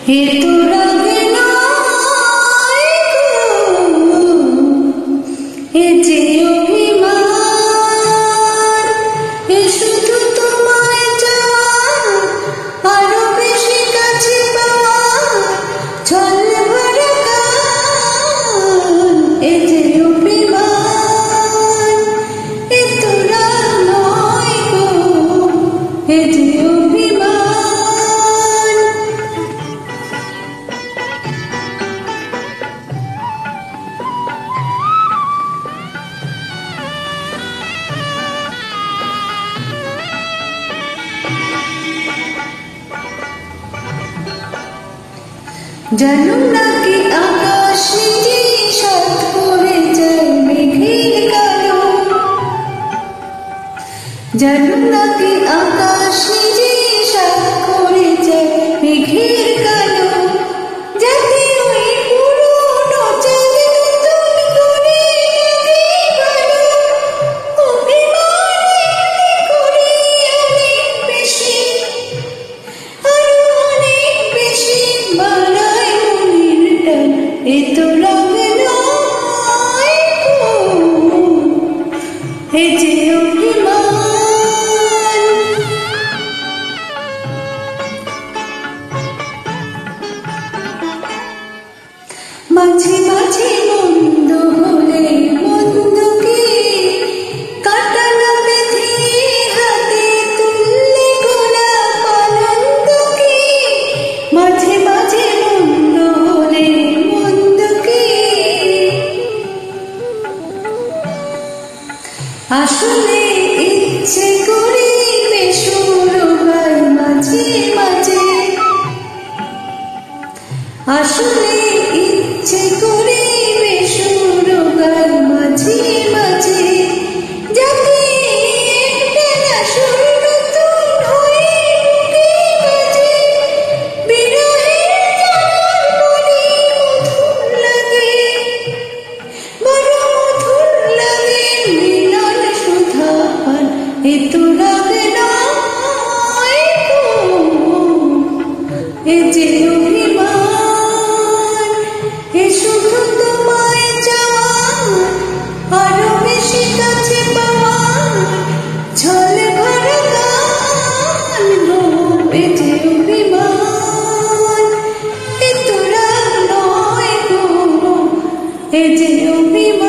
এ তো রাগে নয় গো, এ যে অভিমান, এ শুধু তোমায় চাওয়া, আরো বেশি কাছে পাওয়া, ছলে ভরা গান। এ যে অভিমান, এ তো রাগ নয় গো, এ যে অভিমান। জানো নাকি আকাশ নিজে সাত করে যায় মেঘের কালো, জানো নাকি আকাশ নিজে সাত করে যায় মেঘের কালো, যাতে ওই পুরনো চাঁদ নতুন করে লাগে ভালো। অভিমান করে অনেক বেশি, আরো অনেক বেশি বাড়ায় মনের টান। এ তো রাগ নয় গো, এ যে অভিমান। মাঝে মাঝে মন্দ হলে মন্দকে কাটানো বেঁধে হাতে তুললে গোলাপ আনন্দকে। মাঝে মাঝে মন্দ হলে মন্দকে আসলে ইচ্ছে করি বেসুর হয় মাঝে মাঝে, আসলে ইচ্ছে করি বেসুর হয় মাঝে মাঝে, যাতে একটা সুর নতুন হয়ে বুকে বাজে। বিরহের জ্বালার বড়ি মধুর লাগে, বড় মধুর লাগে মিলন সুধা পান। এ তো রাগ নয় গো, এ যে অভিমান, এ শুধু তোমায় চাওয়া, আরো বেশি কাছে পাওয়া, ছলে ভরা গান গো। এ যে অভিমান, এ তো রাগ নয় গো, এ যে অভিমান।